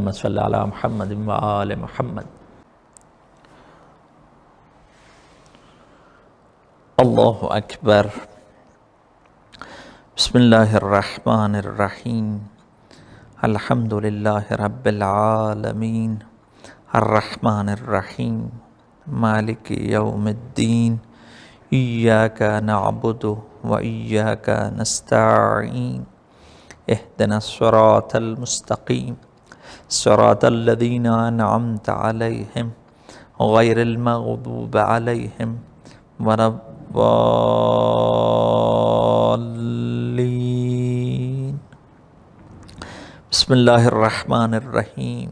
अल्लाहुम्मा सल्लि अला मुहम्मद व आले मुहम्मद। अल्लाहु अकबर। बिस्मिल्लाहिर्रहमानिर्रहीम। अल्हम्दुलिल्लाहि रब्बिल आलमीन। अर्रहमानिर्रहीम। मालिकि यौमिद्दीन। इय्याका नअबुदु व इय्याका नस्तईन। इहदिनस सिरातल मुस्तकीम। सिरातल लज़ीना अनअमता अलैहिम गैरिल मग़दूबि अलैहिम वलद्दाल्लीन। बिस्मिल्लाहिर्रहमानिर्रहीम।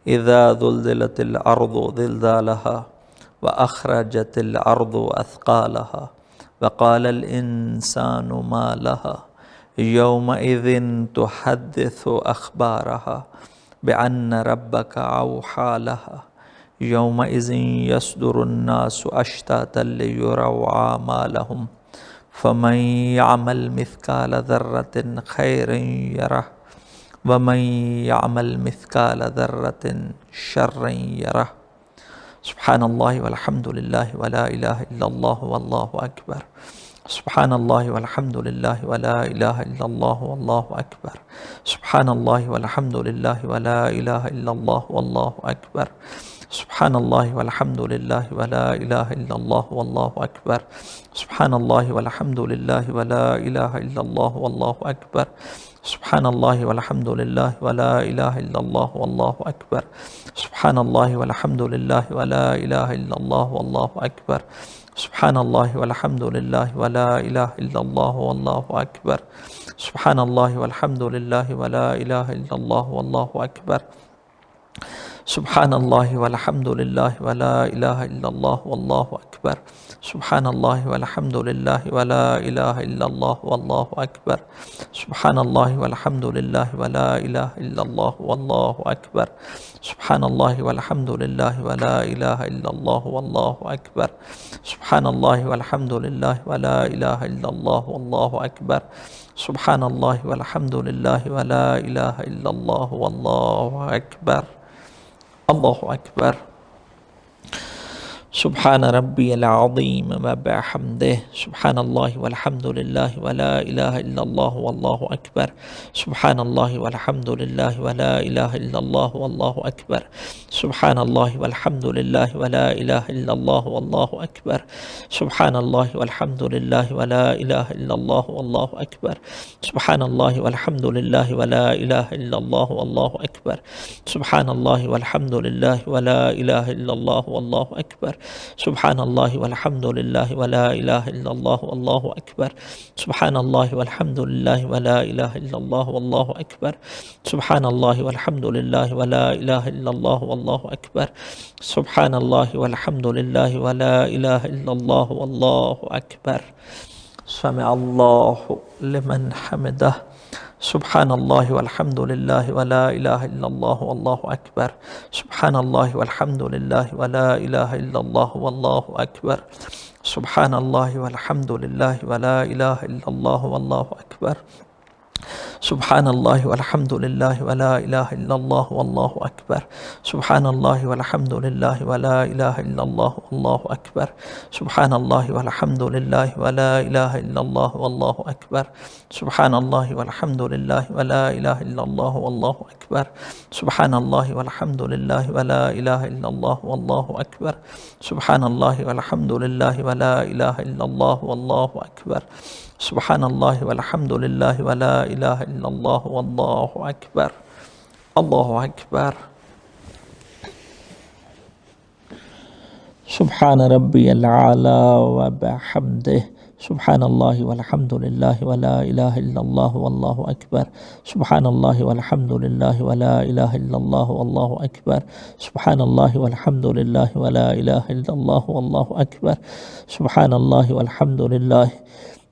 इज़ा ज़ुल्ज़िलतिल अर्ज़ु ज़िल्ज़ालहा व अख़रजतिल अर्ज़ु अथक़ालहा व क़ालल इंसानु मा लहा यौमइज़िन तुहद्दिसु अख़बारहा बिअन्न रब्बका औहा लहा यौमइज़िन यसदुरुन्नासु अश्तातन लियुरौ आमालहुम फमन यअमल मिस्क़ाल ज़र्रतिन खैरन यरह व मन यअमल मिस्क़ाल ज़र्रतिन शर्रन यरह। सुब्हानल्लाहि वल्हम्दुलिल्लाहि वला इलाहा इल्लल्लाहु वल्लाहु अकबर। सुब्हानल्लाहि वल्हम्दुलिल्लाहि वला इलाहा इल्लल्लाहु वल्लाहु अकबर। सुब्हानल्लाहि वल्हम्दुलिल्लाहि वला इलाहा इल्लल्लाहु वल्लाहु अकबर। सुब्हानल्लाहि वल्हम्दुलिल्लाहि वला इलाहा इल्लल्लाहु वल्लाहु अकबर। सुब्हानल्लाहि वल्हम्दुलिल्लाहि वला इलाहा इल्लल्लाहु वल्लाहु अकबर। सुब्हानल्लाहि वल्हम्दुलिल्लाहि वला इलाहा इल्लल्लाहु वल्लाहु अकबर। सुब्हानल्लाहि वल्हम्दुलिल्लाहि वला इलाहा इल्लल्लाहु वल्लाहु अकबर। सुब्हानल्लाहि वल्हम्दुलिल्लाहि वला इलाहा इल्लल्लाहु वल्लाहु अकबर। सुब्हानल्लाहि वल्हम्दुलिल्लाहि वला इलाहा इल्लल्लाहु वल्लाहु अकबर। सुब्हानल्लाहि वल्हम्दुलिल्लाहि वला इलाहा इल्लल्लाहु वल्लाहु अकबर। सुब्हानल्लाहि वल्हम्दुलिल्लाहि वला इलाहा इल्लल्लाहु वल्लाहु अकबर। सुब्हानल्लाहि वल्हम्दुलिल्लाहि वला इलाहा इल्लल्लाहु वल्लाहु अकबर। सुब्हानल्लाहि वल्हम्दुलिल्लाहि वला इलाहा इल्लल्लाहु वल्लाहु अकबर। सुब्हानल्लाहि वल्हम्दुलिल्लाहि वला इलाहा इल्लल्लाहु वल्लाहु अकबर। सुब्हानल्लाहि वल्हम्दुलिल्लाहि वला इलाहा इल्लल्लाहु वल्लाहु अकबर। अल्लाहु अकबर। सुब्हान रब्बियल अज़ीम व बिहम्दिही। सुब्हानल्लाहि वल्हम्दुलिल्लाहि वला इलाहा इल्लल्लाहु वल्लाहु अकबर। सुब्हानल्लाहि वल्हम्दुलिल्लाहि वला इलाहा इल्लल्लाहु वल्लाहु अकबर। सुब्हानल्लाहि वल्हम्दुलिल्लाहि वला इलाहा इल्लल्लाहु वल्लाहु अकबर। सुब्हानल्लाहि वल्हम्दुलिल्लाहि वला इलाहा इल्लल्लाहु वल्लाहु अकबर। सुब्हानल्लाहि वल्हम्दुलिल्लाहि वला इलाहा इल्लल्लाहु वल्लाहु अकबर। सुब्हानल्लाहि वल्हम्दुलिल्लाहि वला इलाहा इल्लल्लाहु वल्लाहु अकबर। सुब्हानल्लाहि वल्हम्दुलिल्लाहि वला इलाहा इल्लल्लाहु वल्लाहु अकबर। सुब्हानल्लाहि वल्हम्दुलिल्लाहि वला इलाहा इल्लल्लाहु वल्लाहु अकबर। सुब्हानल्लाहि वल्हम्दुलिल्लाहि वला इलाहा इल्लल्लाहु वल्लाहु अकबर। सुब्हानल्लाहि वल्हम्दुलिल्लाहि वला इलाहा इल्लल्लाहु वल्लाहु अकबर। समिअल्लाहु लिमन हमिदह। सुब्हानल्लाहि वल्हम्दुलिल्लाहि वला इलाहा इल्लल्लाहु वल्लाहु अकबर। सुब्हानल्लाहि वल्हम्दुलिल्लाहि वला इलाहा इल्लल्लाहु वल्लाहु अकबर। सुब्हानल्लाहि वल्हम्दुलिल्लाहि वला इलाहा इल्लल्लाहु वल्लाहु अकबर। सुब्हानल्लाहि वल्हम्दुलिल्लाहि वला इलाहा इल्लल्लाहु वल्लाहु अकबर। सुब्हानल्लाहि वल्हम्दुलिल्लाहि वला इलाहा इल्लल्लाहु वल्लाहु अकबर। सुब्हानल्लाहि वल्हम्दुलिल्लाहि वला इलाहा इल्लल्लाहु वल्लाहु अकबर। सुब्हानल्लाहि वल्हम्दुलिल्लाहि वला इलाहा इल्लल्लाहु वल्लाहु अकबर। सुब्हानल्लाहि वल्हम्दुलिल्लाहि वला इलाहा इल्लल्लाहु वल्लाहु अकबर। सुब्हानल्लाहि वल्हम्दुलिल्लाहि वला इलाहा इल्लल्लाहु वल्लाहु अकबर। सुब्हानल्लाहि वल्हम्दुलिल्लाहि वला इलाहा इल्लल्लाहु वल्लाहु अकबर। अल्लाहु अकबर। सुब्हान रब्बियल आला व बिहम्दिही। सुब्हानल्लाहि वल्हम्दुलिल्लाहि वला इलाहा इल्लल्लाहु वल्लाहु अकबर। सुब्हानल्लाहि वल्हम्दुलिल्लाहि वला इलाहा इल्लल्लाहु वल्लाहु अकबर। सुब्हानल्लाहि वल्हम्दुलिल्लाहि वला इलाहा इल्लल्लाहु वल्लाहु अकबर। सुब्हानल्लाहि वल्हम्दुलिल्लाहि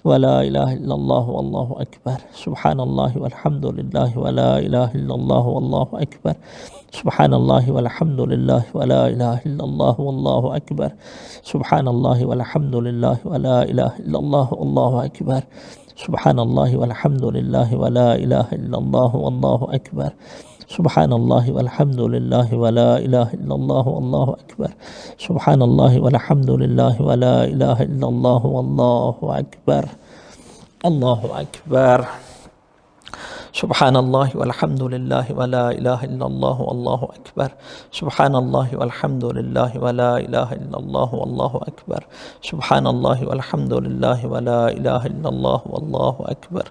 वला इलाहा इल्लल्लाहु वल्लाहु अकबर। सुब्हानल्लाहि वल्हम्दुलिल्लाहि वला इलाहा इल्लल्लाहु वल्लाहु अकबर। सुब्हानल्लाहि वल्हम्दुलिल्लाहि वला इलाहा इल्लल्लाहु वल्लाहु अकबर। सुब्हानल्लाहि वल्हम्दुलिल्लाहि वला इलाहा इल्लल्लाहु वल्लाहु अकबर। सुब्हानल्लाहि वल्हम्दुलिल्लाहि वला इलाहा इल्लल्लाहु वल्लाहु अकबर। सुब्हानल्लाहि वल्हम्दुलिल्लाहि वला इलाहा इल्लल्लाहु वल्लाहु अकबर। सुब्हानल्लाहि वल्हम्दुलिल्लाहि वला इलाहा इल्लल्लाहु वल्लाहु अकबर। अल्लाहु अकबर। सुब्हानल्लाहि वल्हम्दुलिल्लाहि वला इलाहा इल्लल्लाहु वल्लाहु अकबर। सुब्हानल्लाहि वल्हम्दुलिल्लाहि वला इलाहा इल्लल्लाहु वल्लाहु अकबर। सुब्हानल्लाहि वल्हम्दुलिल्लाहि वला इलाहा इल्लल्लाहु वल्लाहु अकबर।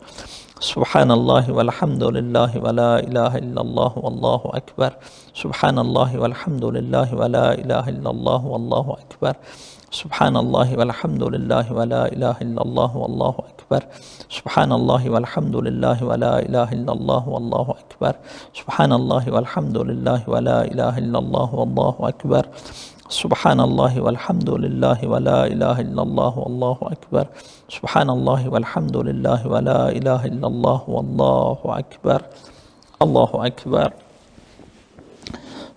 सुब्हानल्लाहि वल्हम्दुलिल्लाहि वला इलाहा इल्लल्लाहु वल्लाहु अकबर। सुब्हानल्लाहि वल्हम्दुलिल्लाहि वला इलाहा इल्लल्लाहु वल्लाहु अकबर। सुब्हानल्लाहि वल्हम्दुलिल्लाहि वला इलाहा इल्लल्लाहु वल्लाहु अकबर। सुब्हानल्लाहि वल्हम्दुलिल्लाहि वला इलाहा इल्लल्लाहु वल्लाहु अकबर। सुब्हानल्लाहि वल्हम्दुलिल्लाहि वला इलाहा इल्लल्लाहु वल्लाहु अकबर। सुब्हानल्लाहि वल्हम्दुलिल्लाहि वला इलाहा इल्लल्लाहु वल्लाहु अकबर। सुब्हानल्लाहि वल्हम्दुलिल्लाहि वला इलाहा इल्लल्लाहु वल्लाहु अकबर। अल्लाहु अकबर।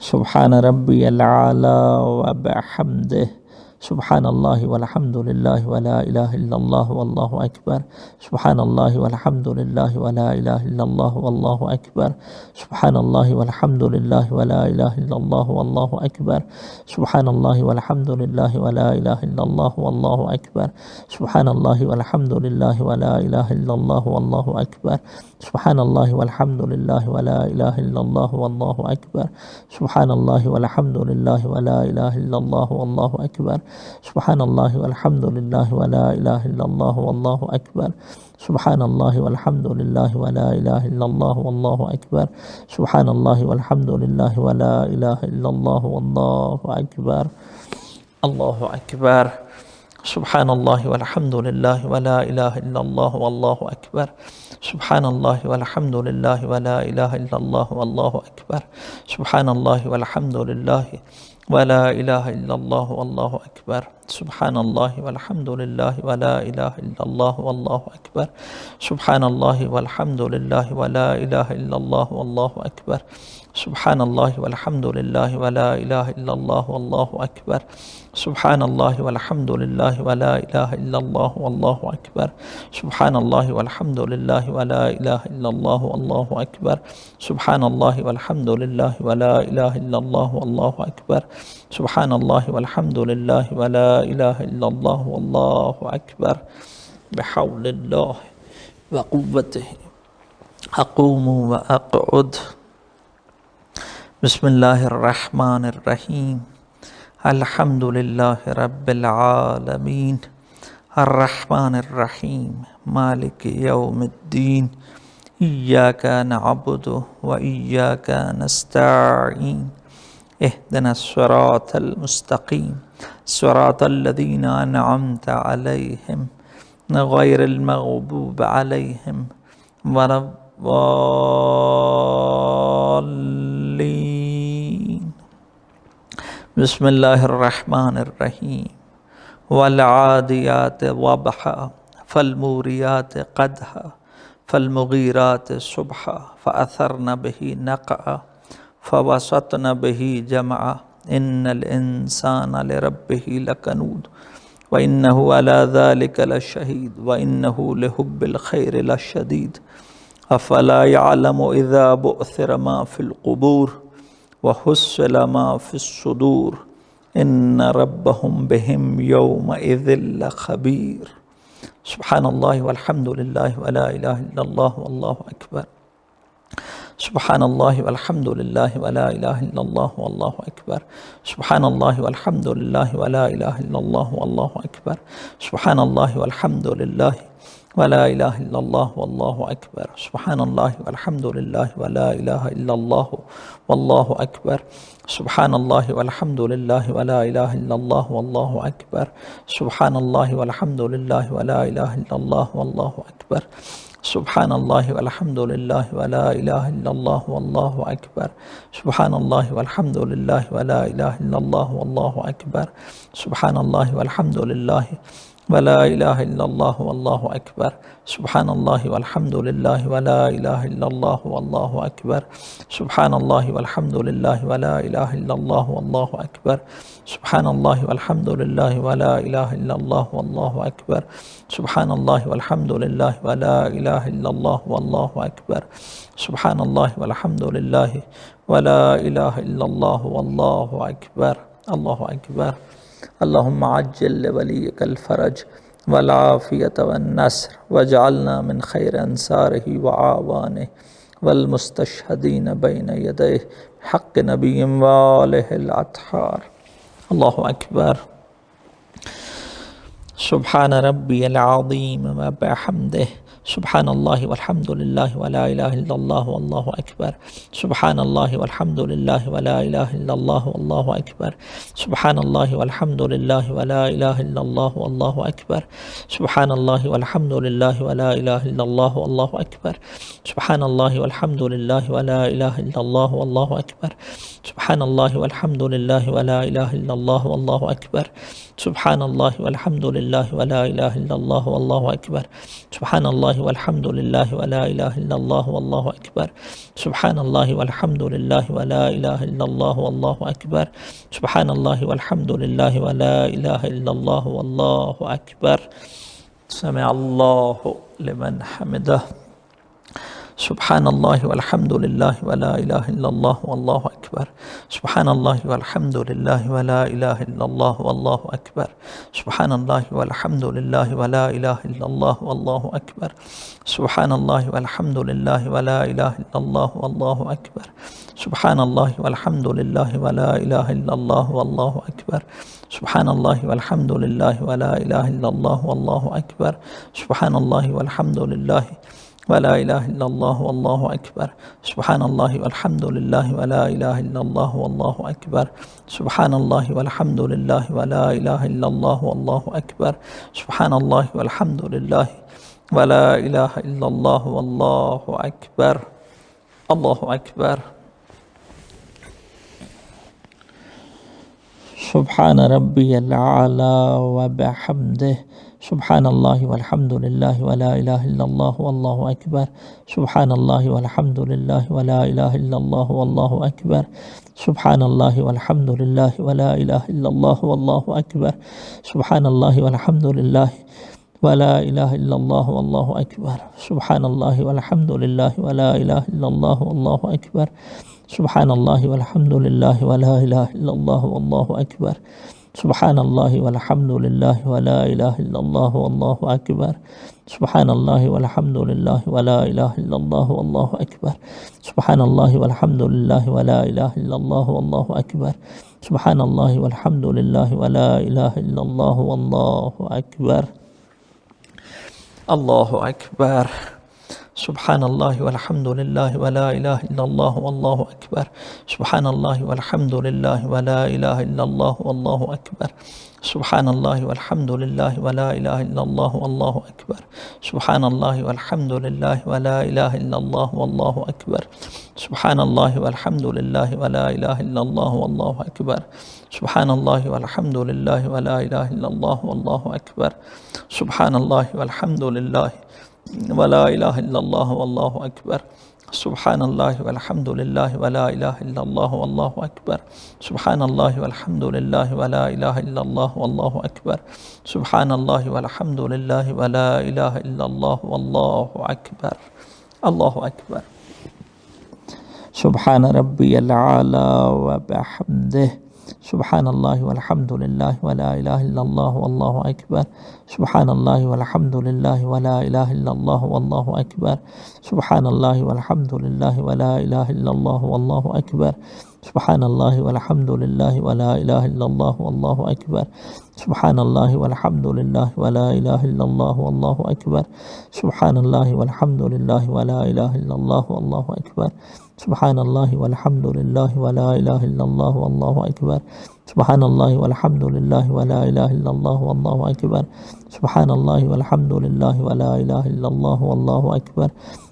सुब्हान रब्बियल आला व बिहम्दिही। सुब्हानल्लाहि वल्हम्दुलिल्लाहि वला इलाहा इल्लल्लाहु वल्लाहु अकबर। सुब्हानल्लाहि वल्हम्दुलिल्लाहि वला इलाहा इल्लल्लाहु वल्लाहु अकबर। सुब्हानल्लाहि वल्हम्दुलिल्लाहि वला इलाहा इल्लल्लाहु वल्लाहु अकबर। सुब्हानल्लाहि वल्हम्दुलिल्लाहि वला इलाहा इल्लल्लाहु वल्लाहु अकबर। सुब्हानल्लाहि वल्हम्दुलिल्लाहि वला इलाहा इल्लल्लाहु वल्लाहु अकबर। सुब्हानल्लाहि वल्हम्दुलिल्लाहि वला इलाहा इल्लल्लाहु वल्लाहु अकबर। सुब्हानल्लाहि वल्हम्दुलिल्लाहि वला इलाहा इल्लल्लाहु वल्लाहु अकबर। सुब्हानल्लाहि वल्हम्दुलिल्लाहि वला इलाहा इल्लल्लाहु वल्लाहु अकबर। सुब्हानल्लाहि वल्हम्दुलिल्लाहि वला इलाहा इल्लल्लाहु वल्लाहु अकबर। सुब्हानल्लाहि वल्हम्दुलिल्लाहि वला इलाहा इल्लल्लाहु वल्लाहु अकबर। अल्लाहु अकबर। सुब्हानल्लाहि वल्हम्दुलिल्लाहि वला इलाहा इल्लल्लाहु वल्लाहु अकबर। सुब्हानल्लाहि वल्हम्दुलिल्लाहि वला इलाहा इल्लल्लाहु वल्लाहु अकबर। सुब्हानल्लाहि वल्हम्दुलिल्लाहि वला इलाहा इल्लल्लाहु वल्लाहु अकबर। सुब्हानल्लाहि वल्हम्दुलिल्लाहि वला इलाहा इल्लल्लाहु वल्लाहु अकबर। सुब्हानल्लाहि वल्हम्दुलिल्लाहि वला इलाहा इल्लल्लाहु वल्लाहु अकबर। सुब्हानल्लाहि वल्हम्दुलिल्लाहि वला इलाहा इल्लल्लाहु वल्लाहु अकबर। सुब्हानल्लाहि वल्हम्दुलिल्लाहि वला इलाहा इल्लल्लाहु वल्लाहु अकबर। सुब्हानल्लाहि वल्हम्दुलिल्लाहि वला इलाहा इल्लल्लाहु वल्लाहु अकबर। सुब्हानल्लाहि वल्हम्दुलिल्लाहि वला इलाहा इल्लल्लाहु वल्लाहु अकबर। सुब्हानल्लाहि वल्हम्दुलिल्लाहि वला इलाहा इल्लल्लाहु वल्लाहु अकबर। बिहौलिल्लाहि व कुव्वतिही अक़ूमु व अक़उद। बिस्मिल्लाहिर्रहमानिर्रहीम। अल्हम्दुलिल्लाहि रब्बिल आलमीन। अर्रहमानिर्रहीम। मालिकि यौमिद्दीन। इय्याका नअबुदु व इय्याका नस्तईन। इहदिनस सिरातल मुस्तक़ीम। सिरातल लज़ीना अनअमत अलैहिम गैरिल मग़दूबि अलैहिम वलद्दाल्लीन। बिस्मिल्लाहिर्रहमानिर्रहीम। वल आदियात ज़बहा फल्मुरियात क़दहा फल्मुग़ीरात सुबहा फ़अथरन बिही नक़अ फ़वसतन बिही जमअ इन्नल इंसान लिरब्बिही लकनूद व इन्नहु अला ज़ालिका लशहीद व इन्नहु लिहुब्बिल खैरि लशदीद। अफ़ला यअलमु इज़ा बुअसिर मा फ़िल क़ुबूर व हुस्सिल मा फ़िस्सुदूर इन्न रब्बहुम बिहिम यौमइज़िन लख़बीर। सुब्हानल्लाहि वल्हम्दुलिल्लाहि वला इलाहा इल्लल्लाहु वल्लाहु अकबर। सुब्हानल्लाहि वल्हम्दुलिल्लाहि वला इलाहा इल्लल्लाहु वल्लाहु अकबर। सुब्हानल्लाहि वल्हम्दुलिल्लाहि वला इलाहा इल्लल्लाहु वल्लाहु अकबर। सुब्हानल्लाहि वल्हम्दुलिल्लाहि वला इलाहा इल्लल्लाहु वल्लाहु अकबर। सुब्हानल्लाहि वल्हम्दुलिल्लाहि वला इलाहा इल्लल्लाहु वल्लाहु अकबर। सुब्हानल्लाहि वल्हम्दुलिल्लाहि वला इलाहा इल्लल्लाहु वल्लाहु अकबर। सुब्हानल्लाहि वल्हम्दुलिल्लाहि वला इलाहा इल्लल्लाहु वल्लाहु अकबर। सुब्हानल्लाहि वल्हम्दुलिल्लाहि वला इलाहा इल्लल्लाहु वल्लाहु अकबर। सुब्हानल्लाहि वल्हम्दुलिल्लाहि वला इलाहा इल्लल्लाहु वल्लाहु अकबर। सुब्हानल्लाहि वल्हम्दुलिल्लाहि ولا إله إلا الله والله أكبر. سبحان الله والحمد لله ولا إله إلا الله والله أكبر. سبحان الله والحمد لله ولا إله إلا الله والله أكبر. سبحان الله والحمد لله ولا إله إلا الله والله أكبر. سبحان الله والحمد لله ولا إله إلا الله والله أكبر. سبحان الله والحمد لله ولا إله إلا الله والله أكبر. الله أكبر. اللهم عجل لوليك الفرج والعافية والنصر، واجعلنا من خير أنصاره وعوانه والمستشهدين بين يديه حق نبي واله الأطهار. الله أكبر. سبحان ربي العظيم وبحمده. سبحان الله والحمد لله ولا إله إلا الله والله أكبر. سبحان الله والحمد لله ولا إله إلا الله والله أكبر. سبحان الله والحمد لله ولا إله إلا الله والله أكبر. سبحان الله والحمد لله ولا إله إلا الله والله أكبر. سبحان الله والحمد لله ولا إله إلا الله والله أكبر. سبحان الله والحمد لله ولا إله إلا الله والله أكبر. سبحان الله والحمد لله ولا إله إلا الله والله أكبر. سبحان الله والحمد لله ولا إله إلا الله والله أكبر. سبحان الله والحمد لله ولا إله إلا الله والله أكبر. سبحان الله والحمد لله ولا إله إلا الله والله أكبر. سمع الله لمن حمده. سبحان الله والحمد لله ولا إله إلا الله والله أكبر. سبحان الله والحمد لله ولا إله إلا الله والله أكبر. سبحان الله والحمد لله ولا إله إلا الله والله أكبر. سبحان الله والحمد لله ولا إله إلا الله والله أكبر. سبحان الله والحمد لله ولا إله إلا الله والله أكبر. سبحان الله والحمد لله ولا إله إلا الله والله أكبر. سبحان الله والحمد لله ولا إله إلا الله والله أكبر. سبحان الله والحمد لله ولا إله إلا الله والله أكبر. سبحان الله والحمد لله ولا إله إلا الله والله أكبر. سبحان الله والحمد لله ولا إله إلا الله والله أكبر. الله أكبر. سبحان ربي الأعلى وبحمده. سبحان الله والحمد لله ولا إله إلا الله والله أكبر. سبحان الله والحمد لله ولا إله إلا الله والله أكبر. سبحان الله والحمد لله ولا إله إلا الله والله أكبر. سبحان الله والحمد لله ولا إله إلا الله والله أكبر. سبحان الله والحمد لله ولا إله إلا الله والله أكبر. سبحان الله والحمد لله ولا إله إلا الله والله أكبر. سبحان الله والحمد لله ولا إله إلا الله والله أكبر. سبحان الله والحمد لله ولا إله إلا الله والله أكبر. سبحان الله والحمد لله ولا إله إلا الله والله أكبر. سبحان الله والحمد لله ولا إله إلا الله والله أكبر. الله أكبر. سبحان الله والحمد لله ولا إله إلا الله والله أكبر. سبحان الله والحمد لله ولا إله إلا الله والله أكبر. سبحان الله والحمد لله ولا إله إلا الله والله أكبر. سبحان الله والحمد لله ولا إله إلا الله والله أكبر. سبحان الله والحمد لله ولا إله إلا الله والله أكبر. سبحان الله والحمد لله ولا إله إلا الله والله أكبر. سبحان الله والحمد لله ولا إله إلا الله والله أكبر. سبحان الله والحمد لله ولا إله إلا الله والله أكبر. سبحان الله والحمد لله ولا إله إلا الله والله أكبر. سبحان الله والحمد لله ولا إله إلا الله والله أكبر. الله أكبر. سبحان ربي الأعلى وبحمده. سبحان الله والحمد لله ولا إله إلا الله والله أكبر. سبحان الله والحمد لله ولا إله إلا الله والله أكبر. سبحان الله والحمد لله ولا إله إلا الله والله أكبر. سبحان الله والحمد لله ولا إله إلا الله والله أكبر. سبحان الله والحمد لله ولا إله إلا الله والله أكبر. سبحان الله والحمد لله ولا إله إلا الله والله أكبر. سبحان الله والحمد لله ولا إله إلا الله والله أكبر. سبحان الله والحمد لله ولا إله إلا الله والله أكبر. سبحان الله والحمد لله ولا إله إلا الله والله أكبر.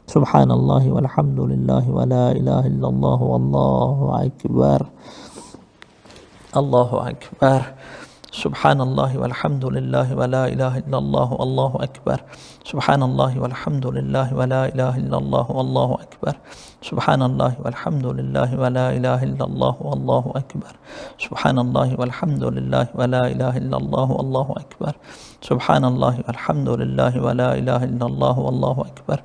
سبحان الله والحمد لله ولا إله إلا الله والله أكبر. الله أكبر. सुब्हानल्लाहि वल्हम्दुलिल्लाहि वला इलाहा इल्लल्लाहु वल्लाहु अकबर। सुब्हानल्लाहि वल्हम्दुलिल्लाहि वला इलाहा इल्लल्लाहु वल्लाहु अकबर। सुब्हानल्लाहि वल्हम्दुलिल्लाहि वला इलाहा इल्लल्लाहु वल्लाहु अकबर। सुब्हानल्लाहि वल्हम्दुलिल्लाहि वला इलाहा इल्लल्लाहु वल्लाहु अकबर। सुब्हानल्लाहि वल्हम्दुलिल्लाहि वला इलाहा इल्लल्लाहु वल्लाहु अकबर।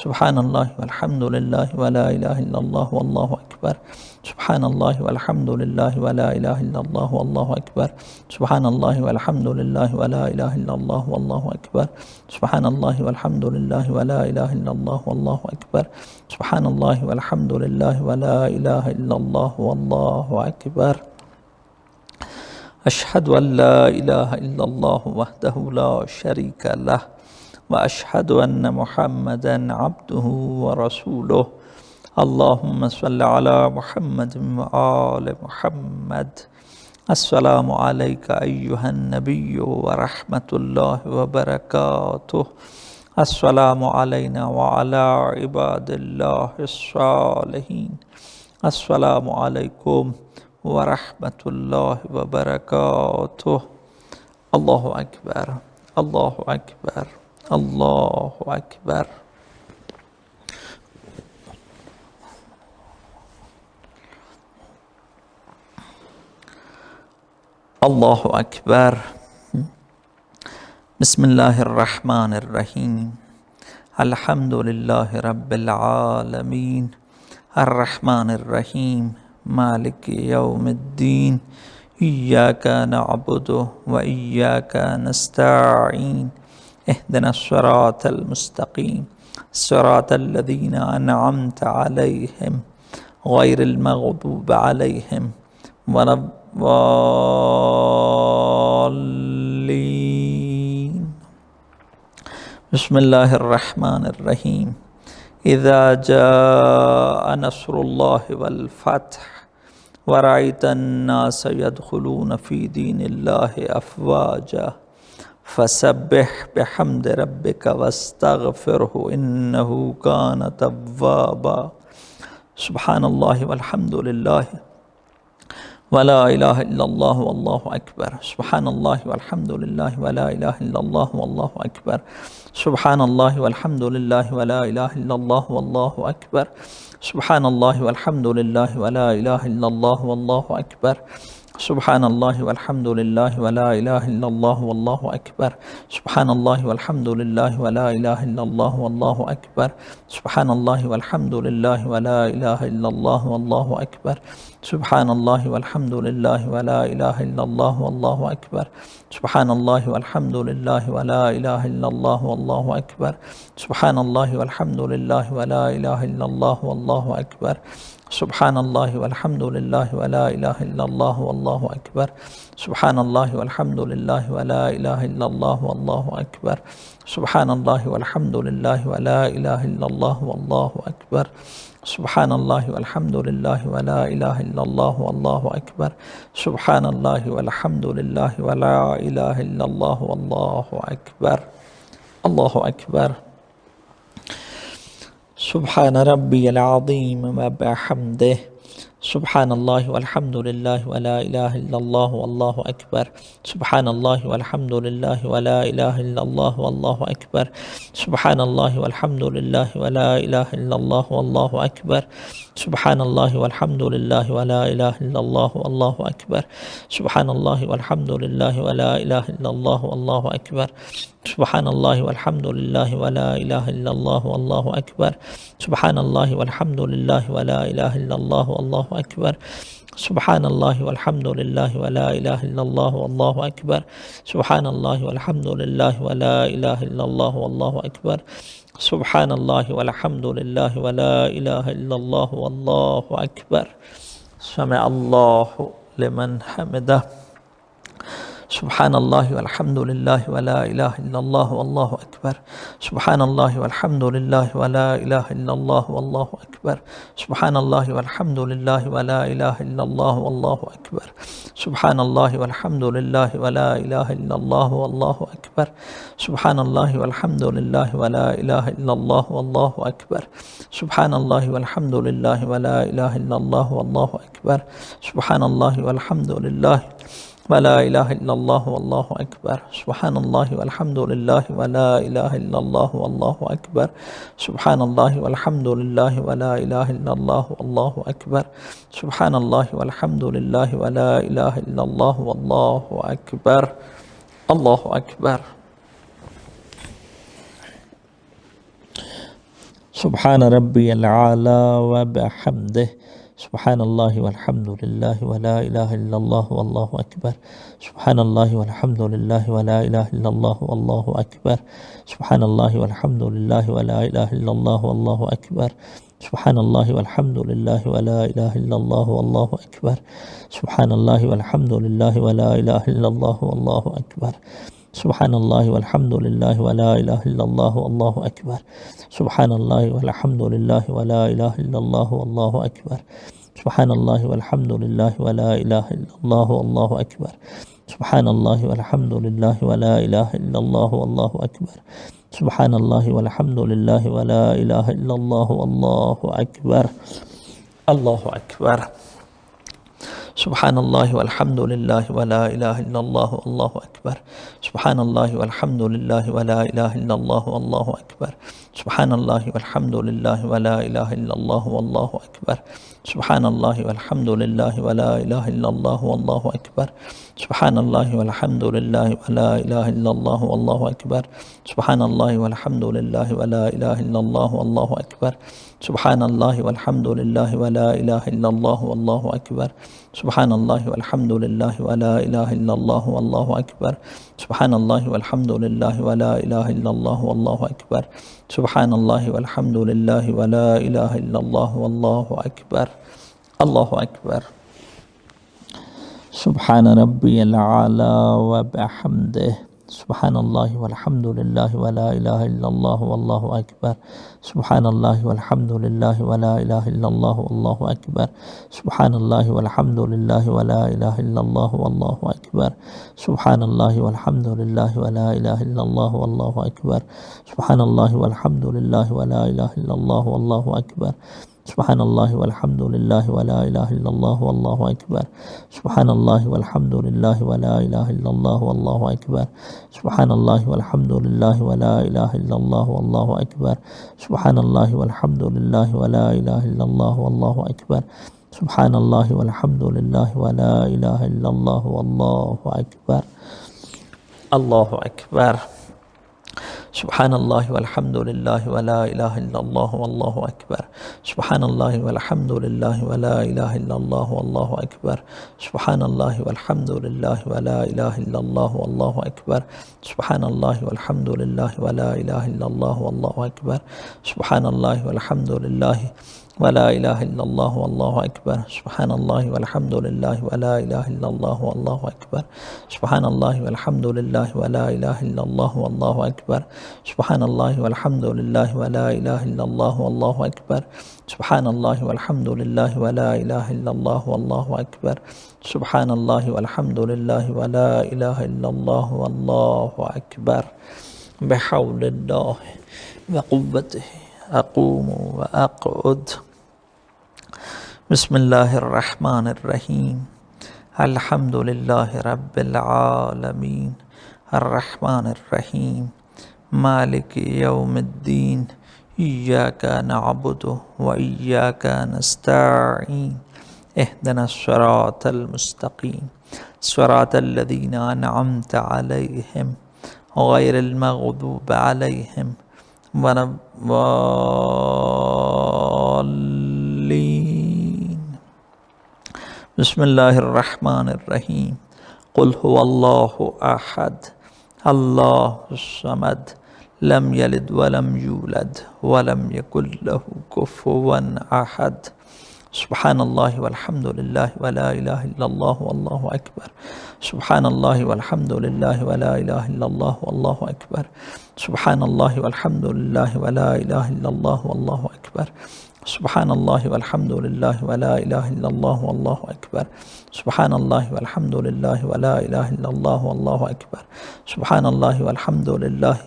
सुब्हानल्लाहि वल्हम्दुलिल्लाहि वला इलाहा इल्लल्लाहु वल्लाहु अकबर। सुब्हानल्लाहि वल्हम्दुलिल्लाहि वला इलाहा इल्लल्लाहु वल्लाहु अकबर। सुब्हानल्लाहि वल्हम्दुलिल्लाहि वला इलाहा इल्लल्लाहु वल्लाहु अकबर। सुब्हानल्लाहि वल्हम्दुलिल्लाहि वला इलाहा इल्लल्लाहु वल्लाहु अकबर। सुब्हानल्लाहि वल्हम्दुलिल्लाहि वला इलाहा इल्लल्लाहु वल्लाहु अकबर। अशहदु अल्ला इलाहा इल्लल्लाहु वहदहु ला शरीका लह व अशहदु अन्ना मुहम्मदन अब्दुहु व रसूलुहु। अल्लाहुम्मा सल्लि अला मुहम्मद व आलि मुहम्मद। अस्सलामु अलैका अय्युहन नबिय्यु व रहमतुल्लाहि व बरकातुहु। अस्सलामु अलैना व अला इबादिल्लाहिस सालिहीन। अस्सलामु अलैकुम व रहमतुल्लाहि व बरकातुहु। अल्लाहु अकबर, अल्लाहु अकबर, अल्लाहु अकबर। अल्लाहु अकबर। बिस्मिल्लाहिर्रहमानिर्रहीम। अल्हम्दुलिल्लाहि रब्बिल आलमीन। अर्रहमानिर्रहीम। मालिकि यौमिद्दीन। इय्याका नअबुदु व इय्याका नस्तईन। इहदिनस सिरातल मुस्तकीम। सिरातल लज़ीना अनअमता अलैहिम गैरिल मग़दूबि अलैहिम वलद्दाल्लीन। बिस्मिल्लाहिर्रहमानिर्रहीम। इज़ा जाअ नस्रुल्लाहि वल फ़त्ह व रअयतन नास यदख़ुलून फ़ी दीनिल्लाहि अफ़वाजा फ़सब्बिह बिहम्दि रब्बिका वस्तग़फ़िरहु इन्नहु कान तव्वाबा। सुब्हानल्लाहि वल्हम्दुलिल्लाहि वला इलाहा इल्लल्लाहु वल्लाहु अकबर। सुब्हानल्लाहि वल्हम्दुलिल्लाहि वला इलाहा इल्लल्लाहु वल्लाहु अकबर। सुब्हानल्लाहि वल्हम्दुलिल्लाहि वला इलाहा इल्लल्लाहु वल्लाहु अकबर। सुब्हानल्लाहि वल्हम्दुलिल्लाहि वला इलाहा इल्लल्लाहु वल्लाहु अकबर। सुब्हानल्लाहि वल्हम्दुलिल्लाहि वला इलाहा इल्लल्लाहु वल्लाहु अकबर। सुब्हानल्लाहि वल्हम्दुलिल्लाहि वला इलाहा इल्लल्लाहु वल्लाहु अकबर। सुब्हानल्लाहि वल्हम्दुलिल्लाहि वला इलाहा इल्लल्लाहु वल्लाहु अकबर। सुब्हानल्लाहि वल्हम्दुलिल्लाहि वला इलाहा इल्लल्लाहु वल्लाहु अकबर। सुब्हानल्लाहि वल्हम्दुलिल्लाहि वला इलाहा इल्लल्लाहु वल्लाहु अकबर। सुब्हानल्लाहि वल्हम्दुलिल्लाहि वला इलाहा इल्लल्लाहु वल्लाहु अकबर। सुब्हानल्लाहि वल्हम्दुलिल्लाहि वला इलाहा इल्लल्लाहु वल्लाहु अकबर। सुब्हानल्लाहि वल्हम्दुलिल्लाहि वला इलाहा इल्लल्लाहु वल्लाहु अकबर। सुब्हानल्लाहि वल्हम्दुलिल्लाहि वला इलाहा इल्लल्लाहु वल्लाहु अकबर। सुब्हानल्लाहि वल्हम्दुलिल्लाहि वला इलाहा इल्लल्लाहु वल्लाहु अकबर। सुब्हानल्लाहि वल्हम्दुलिल्लाहि वला इलाहा इल्लल्लाहु वल्लाहु अकबर। अल्लाहु अकबर। सुब्हान रब्बियल अज़ीम व बिहम्दिहि। सुब्हानल्लाहि वल्हम्दुलिल्लाहि वला इलाहा इल्लल्लाहु वल्लाहु अकबर। सुब्हानल्लाहि वल्हम्दुलिल्लाहि वला इलाहा इल्लल्लाहु वल्लाहु अकबर। सुब्हानल्लाहि वल्हम्दुलिल्लाहि वला इलाहा इल्लल्लाहु वल्लाहु अकबर। सुब्हानल्लाहि वल्हम्दुलिल्लाहि वला इलाहा इल्लल्लाहु वल्लाहु अकबर। सुब्हानल्लाहि वल्हम्दुलिल्लाहि वला इलाहा इल्लल्लाहु वल्लाहु अकबर। सुब्हानल्लाहि वल्हम्दुलिल्लाहि वला इलाहा इल्लल्लाहु वल्लाहु अकबर। सुब्हानल्लाहि वल्हम्दुलिल्लाहि वला इलाहा इल्लल्लाहु वल्लाहु अकबर। सुब्हानल्लाहि वल्हम्दुलिल्लाहि वला इलाहा इल्लल्लाहु वल्लाहु अकबर। सुब्हानल्लाहि वल्हम्दुलिल्लाहि वला इलाहा इल्लल्लाहु वल्लाहु अकबर। सुब्हानल्लाहि वल्हम्दुलिल्लाहि वला इलाहा इल्लल्लाहु वल्लाहु अकबर। समिअ अल्लाहु लिमन हमिदह। सुब्हानल्लाहि वल्हम्दुलिल्लाहि वला इलाहा इल्लल्लाहु वल्लाहु अकबर। सुब्हानल्लाहि वल्हम्दुलिल्लाहि वला इलाहा इल्लल्लाहु वल्लाहु अकबर। सुब्हानल्लाहि वल्हम्दुलिल्लाहि वला इलाहा इल्लल्लाहु वल्लाहु अकबर। सुब्हानल्लाहि वल्हम्दुलिल्लाहि वला इलाहा इल्लल्लाहु वल्लाहु अकबर। सुब्हानल्लाहि वल्हम्दुलिल्लाहि वला इलाहा इल्लल्लाहु वल्लाहु अकबर। सुब्हानल्लाहि वल्हम्दुलिल्लाहि वला इलाहा इल्लल्लाहु वल्लाहु अकबर। सुब्हानल्लाहि वल्हम्दुलिल्लाहि वला इलाहा इल्लल्लाहु वल्लाहु अकबर। सुब्हानल्लाहि वल्हम्दुलिल्लाहि वला इलाहा इल्लल्लाहु वल्लाहु अकबर। सुब्हानल्लाहि वल्हम्दुलिल्लाहि वला इलाहा इल्लल्लाहु वल्लाहु अकबर। सुब्हानल्लाहि वल्हम्दुलिल्लाहि वला इलाहा इल्लल्लाहु वल्लाहु अकबर। अल्लाहु अकबर। सुब्हान रब्बियल आला व बिहम्दिह। सुब्हानल्लाहि वल्हम्दुलिल्लाहि वला इलाहा इल्लल्लाहु वल्लाहु अकबर। सुब्हानल्लाहि वल्हम्दुलिल्लाहि वला इलाहा इल्लल्लाहु वल्लाहु अकबर। सुब्हानल्लाहि वल्हम्दुलिल्लाहि वला इलाहा इल्लल्लाहु वल्लाहु अकबर। सुब्हानल्लाहि वल्हम्दुलिल्लाहि वला इलाहा इल्लल्लाहु वल्लाहु अकबर। सुब्हानल्लाहि वल्हम्दुलिल्लाहि वला इलाहा इल्लल्लाहु वल्लाहु अकबर। सुब्हानल्लाहि वल्हम्दुलिल्लाहि वला इलाहा इल्लल्लाहु वल्लाहु अकबर। सुब्हानल्लाहि वल्हम्दुलिल्लाहि वला इलाहा इल्लल्लाहु वल्लाहु अकबर। सुब्हानल्लाहि वल्हम्दुलिल्लाहि वला इलाहा इल्लल्लाहु वल्लाहु अकबर। सुब्हानल्लाहि वल्हम्दुलिल्लाहि वला इलाहा इल्लल्लाहु वल्लाहु अकबर। सुब्हानल्लाहि वल्हम्दुलिल्लाहि वला इलाहा इल्लल्लाहु वल्लाहु अकबर। अल्लाहु अकबर। सुब्हानल्लाहि वल्हम्दुलिल्लाहि वला इलाहा इल्लल्लाहु वल्लाहु अकबर। सुब्हानल्लाहि वल्हम्दुलिल्लाहि वला इलाहा इल्लल्लाहु वल्लाहु अकबर। सुब्हानल्लाहि वल्हम्दुलिल्लाहि वला इलाहा इल्लल्लाहु वल्लाहु अकबर। सुब्हानल्लाहि वल्हम्दुलिल्लाहि वला इलाहा इल्लल्लाहु वल्लाहु अकबर। सुब्हानल्लाहि वल्हम्दुलिल्लाहि वला इलाहा इल्लल्लाहु वल्लाहु अकबर। सुब्हानल्लाहि वल्हम्दुलिल्लाहि वला इलाहा इल्लल्लाहु वल्लाहु अकबर। सुब्हानल्लाहि वल्हम्दुलिल्लाहि वला इलाहा इल्लल्लाहु वल्लाहु अकबर। सुब्हानल्लाहि वल्हम्दुलिल्लाहि वला इलाहा इल्लल्लाहु वल्लाहु अकबर। सुब्हानल्लाहि वल्हम्दुलिल्लाहि वला इलाहा इल्लल्लाहु वल्लाहु अकबर। सुब्हानल्लाहि वल्हम्दुलिल्लाहि वला इलाहा इल्लल्लाहु वल्लाहु अकबर। अल्लाहु अकबर। सुब्हान रब्बियल आला व बिहम्दिह। सुब्हानल्लाहि वल्हम्दुलिल्लाहि वला इलाहा इल्लल्लाहु वल्लाहु अकबर। सुब्हानल्लाहि वल्हम्दुलिल्लाहि वला इलाहा इल्लल्लाहु वल्लाहु अकबर। सुब्हानल्लाहि वल्हम्दुलिल्लाहि वला इलाहा इल्लल्लाहु वल्लाहु अकबर। सुब्हानल्लाहि वल्हम्दुलिल्लाहि वला इलाहा इल्लल्लाहु वल्लाहु अकबर। सुब्हानल्लाहि वल्हम्दुलिल्लाहि वला इलाहा इल्लल्लाहु वल्लाहु अकबर। सुब्हानल्लाहि वल्हम्दुलिल्लाहि वला इलाहा इल्लल्लाहु वल्लाहु अकबर। सुब्हानल्लाहि वल्हम्दुलिल्लाहि वला इलाहा इल्लल्लाहु वल्लाहु अकबर। सुब्हानल्लाहि वल्हम्दुलिल्लाहि वला इलाहा इल्लल्लाहु वल्लाहु अकबर। सुब्हानल्लाहि वल्हम्दुलिल्लाहि वला इलाहा इल्लल्लाहु वल्लाहु अकबर। सुब्हानल्लाहि वल्हम्दुलिल्लाहि वला इलाहा इल्लल्लाहु वल्लाहु अकबर। अल्लाहु अकबर। सुब्हानल्लाहि वल्हम्दुलिल्लाहि वला इलाहा इल्लल्लाहु वल्लाहु अकबर। सुब्हानल्लाहि वल्हम्दुलिल्लाहि वला इलाहा इल्लल्लाहु वल्लाहु अकबर। सुब्हानल्लाहि वल्हम्दुलिल्लाहि वला इलाहा इल्लल्लाहु वल्लाहु अकबर। सुब्हानल्लाहि वल्हम्दुलिल्लाहि वला इलाहा इल्लल्लाहु वल्लाहु अकबर। सुब्हानल्लाहि वल्हम्दुलिल्लाहि वला इलाहा इल्लल्लाहु वल्लाहु अकबर। सुब्हानल्लाहि वल्हम्दुलिल्लाहि वला इलाहा इल्लल्लाहु वल्लाहु अकबर। सुब्हानल्लाहि वल्हम्दुलिल्लाहि वला इलाहा इल्लल्लाहु वल्लाहु अकबर। सुब्हानल्लाहि वल्हम्दुलिल्लाहि वला इलाहा इल्लल्लाहु वल्लाहु अकबर। सुब्हानल्लाहि वल्हम्दुलिल्लाहि वला इलाहा इल्लल्लाहु वल्लाहु अकबर। सुब्हानल्लाहि वल्हम्दुलिल्लाहि वला इलाहा इल्लल्लाहु वल्लाहु अकबर। बिहौलिल्लाहि व कुव्वतिही अक़ूमु व अक़उद। बिस्मिल्लाहिर्रहमानिर्रहीम। अल्हम्दुलिल्लाहि रब्बिल आलमीन। अर्रहमानिर्रहीम। मालिकि यौमिद्दीन। इय्याका नअबुदु व इय्याका नस्तईन। इहदिनस सिरातल मुस्तक़ीम। सिरातल लज़ीना अनअमत अलैहिम गैरिल मग़दूबि अलैहिम वलद्दाल्लीन। बिस्मिल्लाहिर्रहमानिर्रहीम। क़ुल हुवल्लाहु अहद अल्लाहुस समद लम यलिद वलम यूलद वलम यकुल लहू कुफुवन अहद। सुब्हानल्लाहि वल्हम्दुलिल्लाहि वला इलाहा इल्लल्लाहु वल्लाहु अकबर। सुब्हानल्लाहि वल्हम्दुलिल्लाहि वला इलाहा इल्लल्लाहु वल्लाहु अकबर। सुब्हानल्लाहि वल्हम्दुलिल्लाहि वला इलाहा इल्लल्लाहु वल्लाहु अकबर। सुब्हानल्लाहि वल्हम्दुलिल्लाहि वला इलाहा इल्लल्लाहु वल्लाहु अकबर। सुब्हानल्लाहि वल्हम्दुलिल्लाहि वला इलाहा इल्लल्लाहु वल्लाहु अकबर। सुब्हानल्लाहि वल्हम्दुलिल्लाहि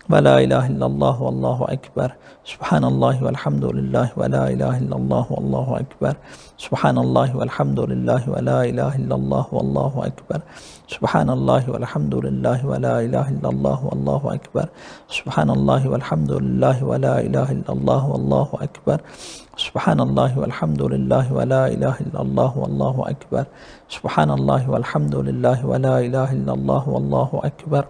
ولا إله إلا الله والله أكبر. سبحان الله والحمد لله ولا إله إلا الله والله أكبر. سبحان الله والحمد لله ولا إله إلا الله والله أكبر. سبحان الله والحمد لله ولا إله إلا الله والله أكبر. سبحان الله والحمد لله ولا إله إلا الله والله أكبر. سبحان الله والحمد لله ولا إله إلا الله والله أكبر. سبحان الله والحمد لله ولا إله إلا الله والله أكبر.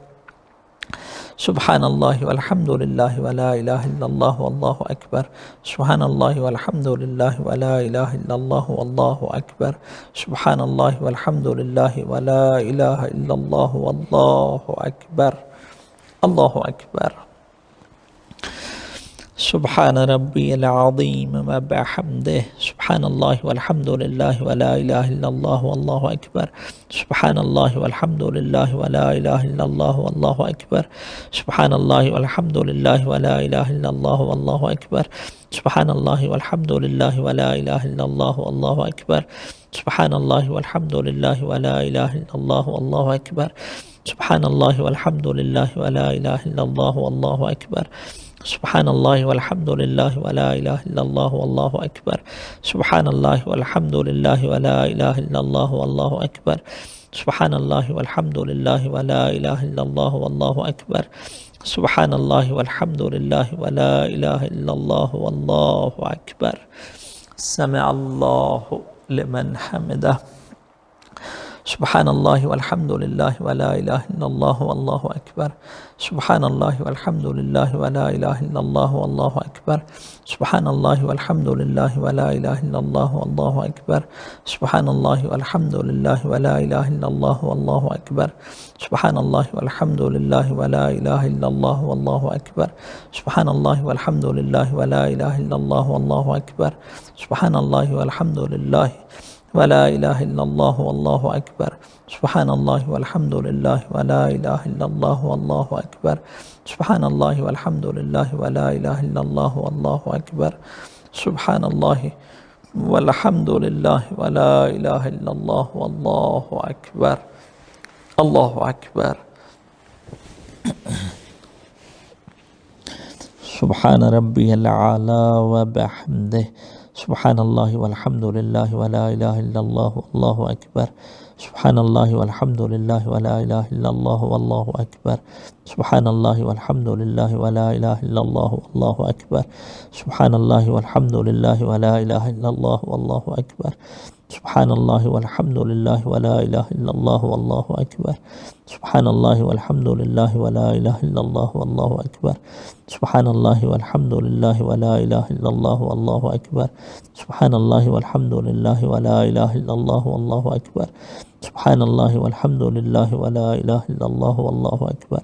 سبحان الله والحمد لله ولا إله إلا الله والله أكبر. سبحان الله والحمد لله ولا إله إلا الله والله أكبر. سبحان الله والحمد لله ولا إله إلا الله والله أكبر. الله أكبر. سبحان ربي العظيم وبحمده. سبحان الله والحمد لله ولا إله إلا الله والله أكبر. سبحان الله والحمد لله ولا إله إلا الله والله أكبر. سبحان الله والحمد لله ولا إله إلا الله والله أكبر. سبحان الله والحمد لله ولا إله إلا الله والله أكبر. سبحان الله والحمد لله ولا إله إلا الله والله أكبر. سبحان الله والحمد لله ولا إله إلا الله والله أكبر. سبحان الله والحمد لله ولا إله إلا الله والله أكبر. سبحان الله والحمد لله ولا إله إلا الله والله أكبر. سبحان الله والحمد لله ولا إله إلا الله والله أكبر. سبحان الله والحمد لله ولا إله إلا الله والله أكبر. سمع الله لمن حمده. سبحان الله والحمد لله ولا إله إلا الله والله أكبر. سبحان الله والحمد لله ولا إله إلا الله والله أكبر. سبحان الله والحمد لله ولا إله إلا الله والله أكبر. سبحان الله والحمد لله ولا إله إلا الله والله أكبر. سبحان الله والحمد لله ولا إله إلا الله والله أكبر. سبحان الله والحمد لله ولا إله إلا الله والله أكبر. سبحان الله والحمد لله ولا إله إلا الله والله أكبر. سبحان الله والحمد لله ولا إله إلا الله والله أكبر. سبحان الله والحمد لله ولا إله إلا الله والله أكبر. سبحان الله والحمد لله ولا إله إلا الله والله أكبر. الله أكبر. سبحان ربي الأعلى وبحمده. سبحان الله والحمد لله ولا إله إلا الله والله أكبر. سبحان الله والحمد لله ولا إله إلا الله والله أكبر. سبحان الله والحمد لله ولا إله إلا الله والله أكبر. سبحان الله والحمد لله ولا إله إلا الله والله أكبر. سبحان الله والحمد لله ولا إله إلا الله والله أكبر. سبحان الله والحمد لله ولا إله إلا الله والله أكبر. سبحان الله والحمد لله ولا إله إلا الله والله أكبر. سبحان الله والحمد لله ولا إله إلا الله والله أكبر. سبحان الله والحمد لله ولا إله إلا الله والله أكبر.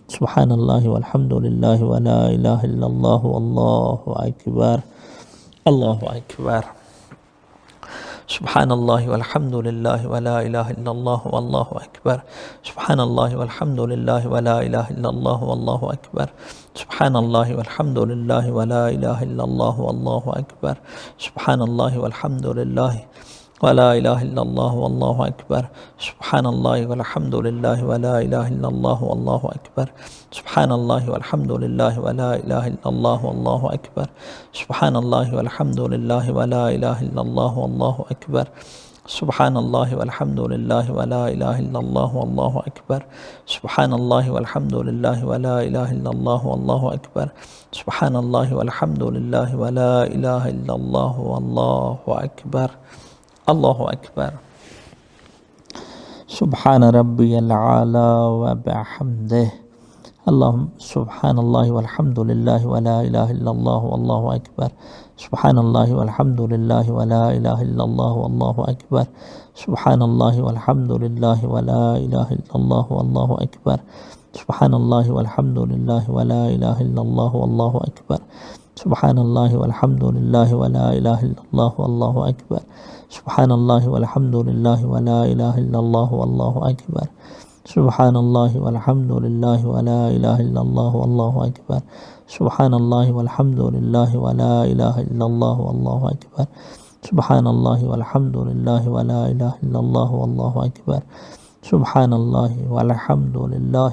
سبحان الله والحمد لله ولا إله إلا الله والله أكبر. الله أكبر. سبحان الله والحمد لله ولا إله إلا الله والله أكبر. سبحان الله والحمد لله ولا إله إلا الله والله أكبر. سبحان الله والحمد لله ولا إله إلا الله والله أكبر. سبحان الله والحمد لله ولا إله إلا الله والله أكبر. سبحان الله والحمد لله ولا إله إلا الله والله أكبر. سبحان الله والحمد لله ولا إله إلا الله والله أكبر. سبحان الله والحمد لله ولا إله إلا الله والله أكبر. سبحان الله والحمد لله ولا إله إلا الله والله أكبر. سبحان الله والحمد لله ولا إله إلا الله والله أكبر. سبحان الله والحمد لله ولا إله إلا الله والله أكبر. الله أكبر. سبحان ربي الأعلى وبحمده. اللهم سبحان الله والحمد لله ولا إله إلا الله والله أكبر. سبحان الله والحمد لله ولا إله إلا الله والله أكبر. سبحان الله والحمد لله ولا إله إلا الله والله أكبر. سبحان الله والحمد لله ولا إله إلا الله والله أكبر. سبحان الله والحمد لله ولا إله إلا الله والله أكبر. سبحان الله والحمد لله ولا إله إلا الله والله أكبر. سبحان الله والحمد لله ولا إله إلا الله والله أكبر. سبحان الله والحمد لله ولا إله إلا الله والله أكبر. سبحان الله والحمد لله ولا إله إلا الله والله أكبر. سبحان الله والحمد لله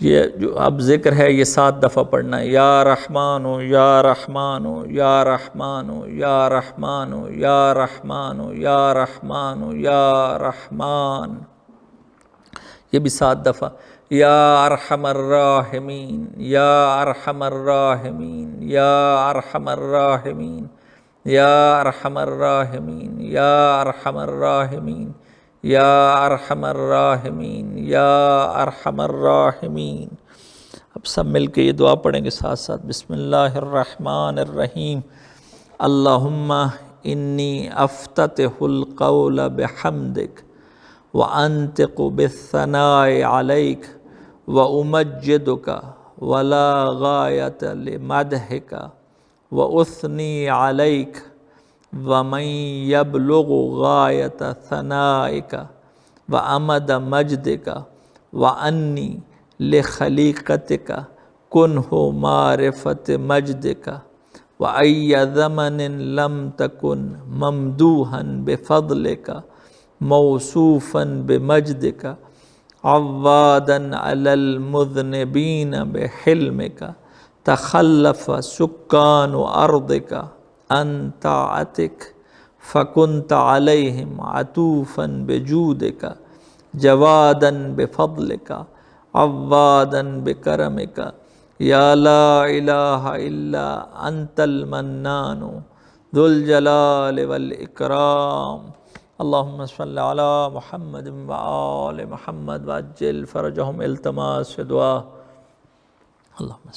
ये जो अब ज़िक्र है ये 7 दफ़ा पढ़ना है। या रहमानो या रहमानो या रहमानो या रहमानो या रहमानो या रहमानो या रहमान, ये भी 7 दफ़ा। या अरहमर राहिमीन या अरहमर राहिमीन या अरहमर राहिमीन या अरहमर राहिमीन या अरहमर राहिमीन या अरहमर राहिमीन या अरहमर राहिमीन। अब सब मिल के ये दुआ पढ़ेंगे साथ साथ। बिस्मिल्लाहिर्रहमानिर्रहीम। अल्लाहुम्मा इन्नी अफ्ततिहुल क़ौल बिहम्दिक व अंतिक़ु बिस्सनाइ अलैक व उमज्जिदुका व ला गायत लिमदहिका व उस्नी अलैक व मन यबलुगु गायत सनाइका व अमद मजदिका व अन्नी लिखलीक़तिका कुन्हु मारिफत मजदिका व अय्य ज़मनिन लम तकुन ममदूहन बिफ़ज़लिका मौसूफ़न बिमजदिका अव्वादन अलल मुज़निबीन बिहिल्मिका तखल्लफ़ सुक्कानु अर्दिका अन ताअतिक फ़कुन्त अलैहिम अतूफ़न बिजूदिका जवादन बिफ़ज़लिका अव्वादन बिकरमिका या ला इलाहा इल्ला अंतल मन्नानु ज़ुल जलाल वल इकराम। अल्लाहुम्मा सल्लि अला मुहम्मद व आले मुहम्मद व अज्जिल फ़रजहुम इल्तमास दुआ। अल्लाहुम्मा